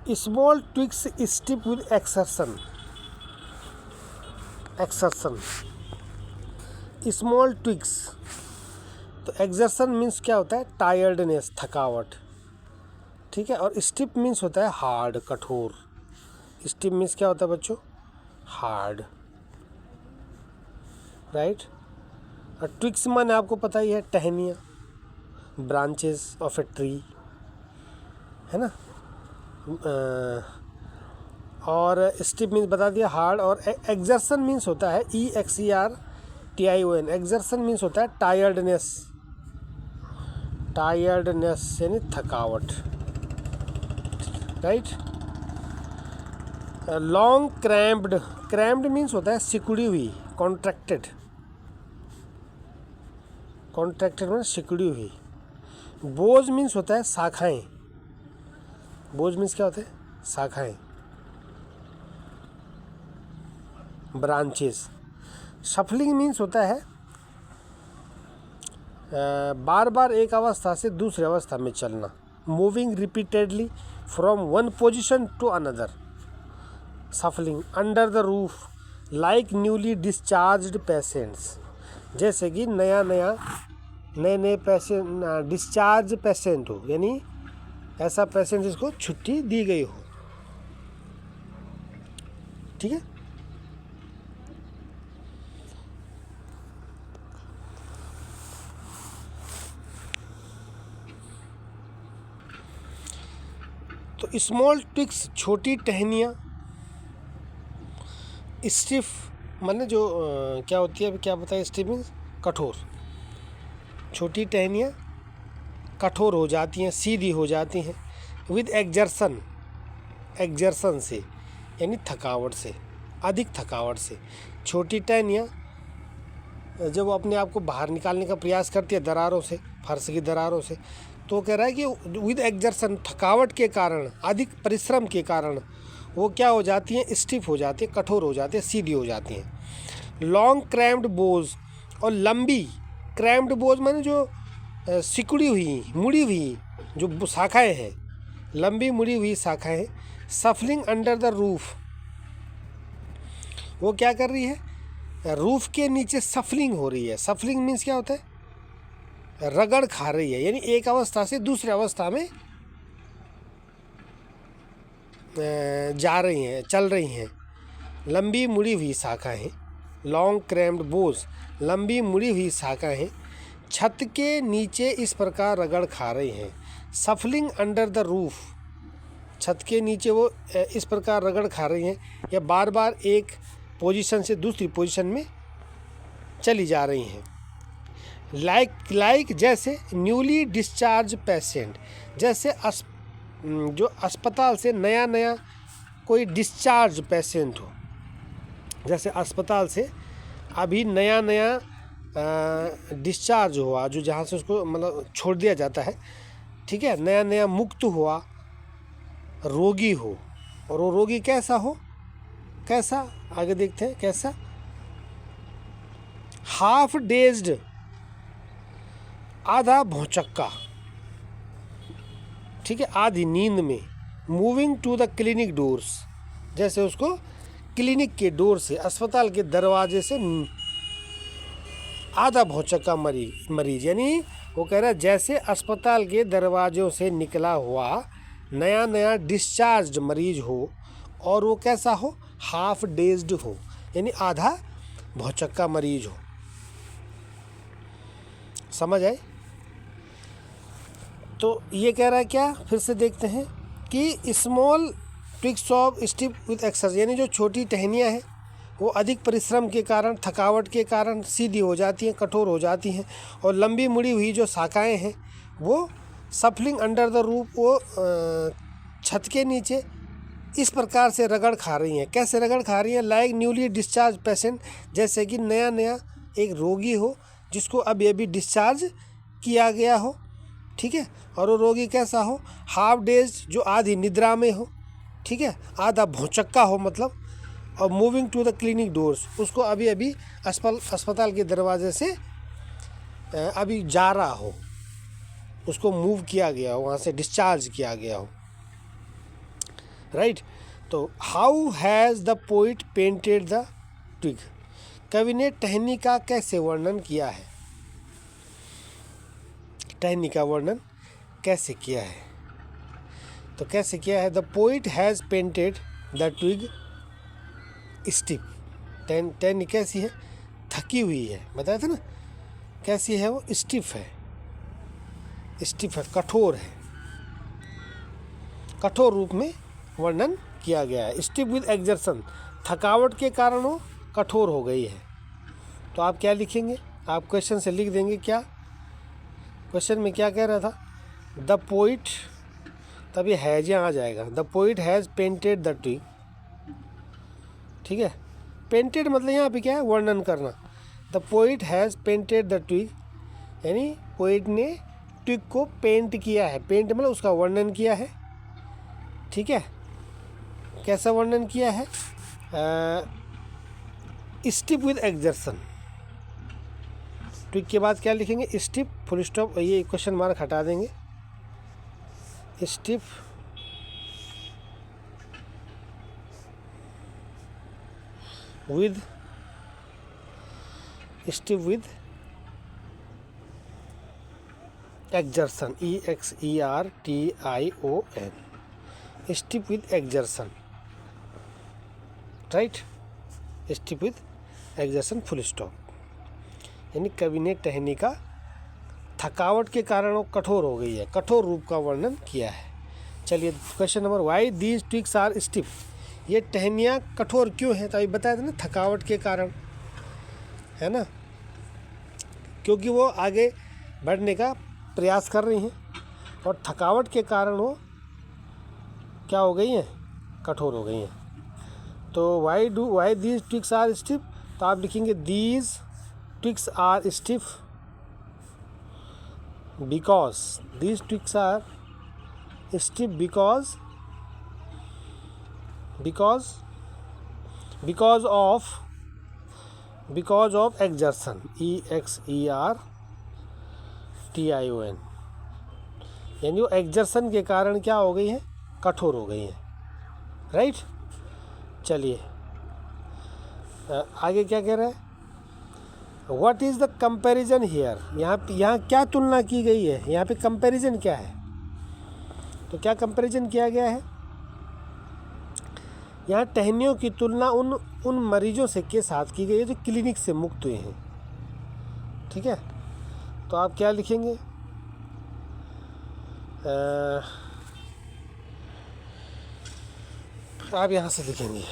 Small tweaks steep with exertion. Small tweaks, तो exertion means क्या होता है? टायर्डनेस, थकावट, ठीक है। और स्टिप मीन्स होता है हार्ड, कठोर। स्टिप मीन्स क्या होता है बच्चों? Hard, right. और ट्विक्स माने आपको पता ही है, टहनियाँ, ब्रांचेस ऑफ ए ट्री, है ना। और स्टिप मीन्स बता दिया हार्ड। और एक्सर्शन मीन्स होता है EXERTION। एक्सर्शन मीन्स होता है टायर्डनेस, यानी थकावट, right. Long cramped, cramped means होता है सिकुड़ी हुई, कॉन्ट्रैक्टेड मतलब सिकुड़ी हुई। बोझ मीन्स होता है शाखाएं, बोझ मीन्स क्या होता है? शाखाएं, ब्रांचेस। शफलिंग मीन्स होता है बार बार एक अवस्था से दूसरी अवस्था में चलना। Moving repeatedly from one position to another. Shuffling under the roof like newly discharged patients, जैसे कि नए पेशेंट, डिस्चार्ज पेशेंट हो, यानी ऐसा पेशेंट जिसको छुट्टी दी गई हो, ठीक है। तो स्मॉल ट्विक्स, छोटी टहनियाँ। स्टिफ माने जो क्या होती है, अभी क्या बताया? स्टिफ मीन्स कठोर। छोटी टहनियाँ कठोर हो जाती हैं, सीधी हो जाती हैं। विद एक्सर्शन, एक्सर्शन से यानी थकावट से, अधिक थकावट से। छोटी टहनियाँ जब वो अपने आप को बाहर निकालने का प्रयास करती है दरारों से, फर्श की दरारों से, तो कह रहा है कि विद एक्सर्शन, थकावट के कारण, अधिक परिश्रम के कारण वो क्या हो जाती हैं? स्टिफ हो जाती है, कठोर हो जाती है, सीधी हो जाती हैं। लॉन्ग क्रैम्प्ड बोझ, और लंबी क्रैम्प्ड बोझ माने जो सिकुड़ी हुई, मुड़ी हुई जो शाखाएं हैं, लंबी मुड़ी हुई शाखाएं। सफलिंग अंडर द रूफ, वो क्या कर रही है? रूफ के नीचे सफलिंग हो रही है। सफलिंग मीन्स क्या होता है? रगड़ खा रही है, यानी एक अवस्था से दूसरी अवस्था में जा रही हैं, चल रही हैं। लंबी मुड़ी हुई शाखाएं, लॉन्ग क्रैम्प्ड बोझ, लंबी मुड़ी हुई शाखाएं छत के नीचे इस प्रकार रगड़ खा रही हैं। सफलिंग अंडर द रूफ, छत के नीचे वो इस प्रकार रगड़ खा रही हैं, या बार बार एक पोजीशन से दूसरी पोजीशन में चली जा रही हैं। लाइक जैसे न्यूली डिस्चार्ज पेशेंट, जैसे जो अस्पताल से नया कोई डिस्चार्ज पेशेंट हो, जैसे अस्पताल से अभी नया डिस्चार्ज हुआ, जो जहाँ से उसको मतलब छोड़ दिया जाता है, ठीक है, नया मुक्त हुआ रोगी हो। और वो रोगी कैसा हो? कैसा? आगे देखते हैं कैसा। हाफ डेज्ड, आधा भौचक्का, ठीक है, आधी नींद में। Moving to the clinic doors, जैसे उसको क्लिनिक के डोर से, अस्पताल के दरवाजे से आधा भौचक्का मरीज, यानी वो कह रहा है जैसे अस्पताल के दरवाजों से निकला हुआ नया डिस्चार्ज मरीज हो, और वो कैसा हो? हाफ डेज्ड हो, यानी आधा भौचक्का मरीज हो। समझ आए? तो ये कह रहा है क्या? फिर से देखते हैं कि small tweaks of steep with exertion, यानी जो छोटी टहनियाँ हैं वो अधिक परिश्रम के कारण, थकावट के कारण सीधी हो जाती हैं, कठोर हो जाती हैं। और लंबी मुड़ी हुई जो शाखाएं हैं वो सफलिंग अंडर द रूफ, वो छत के नीचे इस प्रकार से रगड़ खा रही हैं। कैसे रगड़ खा रही हैं? लाइक न्यूली डिस्चार्ज पेशेंट, जैसे कि नया एक रोगी हो जिसको अभी डिस्चार्ज किया गया हो, ठीक है। और वो रोगी कैसा हो? हाफ डेज, जो आधी निद्रा में हो, ठीक है, आधा भौचक्का हो मतलब। और moving to the clinic doors, उसको अभी अस्पताल के दरवाजे से अभी जा रहा हो, उसको मूव किया गया हो, वहाँ से डिस्चार्ज किया गया हो। राइट। तो how has the poet painted the twig, कवि ने टहनी का कैसे वर्णन किया है, टहनी का वर्णन कैसे किया है। तो कैसे किया है, the poet has painted the twig stiff, टहनी कैसी है, थकी हुई है, बताया था ना, कैसी है वो, स्टिफ है, स्टिफ है, कठोर है, कठोर रूप में वर्णन किया गया है। स्टिफ विद एक्सर्शन, थकावट के कारण वो कठोर हो गई है। तो आप क्या लिखेंगे, आप क्वेश्चन से लिख देंगे क्या, क्वेश्चन में क्या कह रहा था, द पोइट, तभी हैज यहाँ आ जाएगा, the poet has painted the twig, ठीक है। पेंटेड मतलब यहाँ पे क्या है, वर्णन करना। The poet has painted the twig, यानी पोइट ने ट्विग को पेंट किया है, पेंट मतलब उसका वर्णन किया है, ठीक है। कैसा वर्णन किया है, स्टिफ विद एक्सर्शन, ट्विग के बाद क्या लिखेंगे, स्टिफ, फुल स्टॉप, ये क्वेश्चन मार्क हटा देंगे, stiff with, stiff with exertion, EXERTION, stiff with exertion, right, stiff with exertion, full stop. यानी कवि ने टहनी का थकावट के कारण वो कठोर हो गई है, कठोर रूप का वर्णन किया है। चलिए question number, why these twigs are stiff, ये टहनियाँ कठोर क्यों हैं, तो अभी बताया था ना, थकावट के कारण, है ना, क्योंकि वो आगे बढ़ने का प्रयास कर रही हैं और थकावट के कारण वो क्या हो गई हैं, कठोर हो गई हैं। तो why these twigs are stiff, तो आप लिखेंगे these twigs are stiff because, these twigs are stiff because of exertion, EXERTION, यानी वो एक्सर्शन के कारण क्या हो गई है, कठोर हो गई हैं, राइट। चलिए आगे क्या कह रहा है, what is the comparison here, यहाँ क्या तुलना की गई है, यहाँ पे कंपैरिजन क्या है, तो क्या कंपैरिजन किया गया है, यहाँ टहनियों की तुलना उन मरीजों से के साथ की गई है जो क्लिनिक से मुक्त हुए हैं, ठीक है। तो आप क्या लिखेंगे, आप यहाँ से लिखेंगे,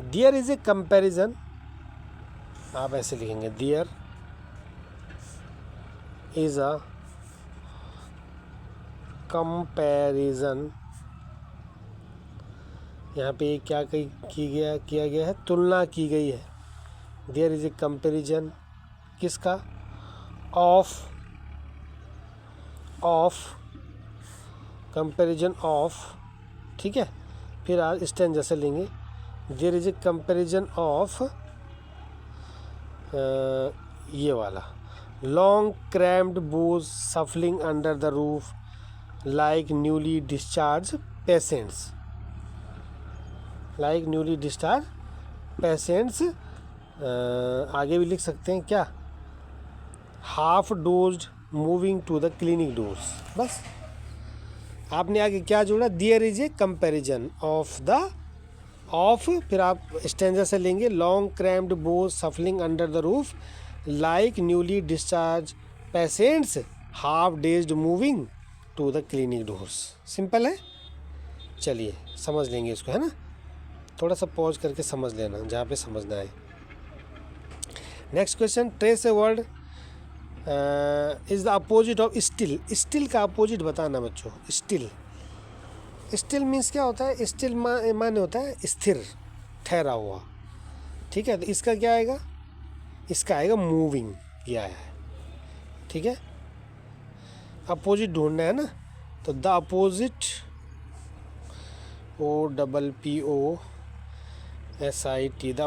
देयर इज़ ए कंपैरिजन, आप ऐसे लिखेंगे, देयर इज़ अ कंपैरिजन, यहाँ पे क्या किया गया है, तुलना की गई है, देयर इज़ ए कंपैरिजन, किसका, ऑफ कंपैरिजन ऑफ, ठीक है। फिर आज स्टैंड जैसे लेंगे, there is a comparison of, ये वाला, long crammed boughs shuffling under the roof like newly discharge patients, आगे भी लिख सकते हैं क्या, half dozed moving to the clinic doors, बस आपने आगे क्या जोड़ा, there is a comparison of, फिर आप स्टैंजा से लेंगे, long crammed boughs shuffling under the roof like newly discharge patients half dazed moving to the clinic doors. Simple है, चलिए समझ लेंगे इसको, है ना, थोड़ा सा पॉज करके समझ लेना जहाँ पे समझना है। Next question, trace a word is the opposite of still, still का अपोजिट बताना बच्चों, स्टिल मीन्स क्या होता है, स्टिल माने होता है स्थिर, ठहरा हुआ, ठीक है। तो इसका क्या आएगा, इसका आएगा मूविंग, किया है, ठीक है। अपोजिट ढूंढना है ना, तो the opposite, OPPOSIT, the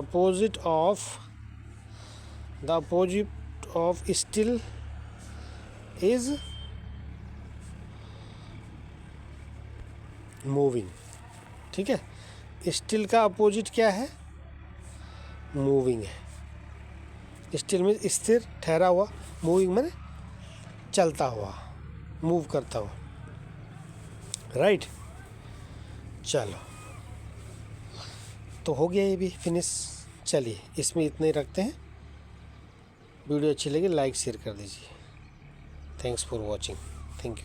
opposite of still is moving. ठीक है, स्टिल का अपोजिट क्या है? मूविंग है। स्टिल में स्थिर, ठहरा हुआ, मूविंग में चलता हुआ, मूव करता हुआ। राइट, चलो तो हो गया ये भी फिनिश। चलिए इसमें इतने ही रखते हैं। वीडियो अच्छी लगी लाइक शेयर कर दीजिए। Thanks for watching. Thank you.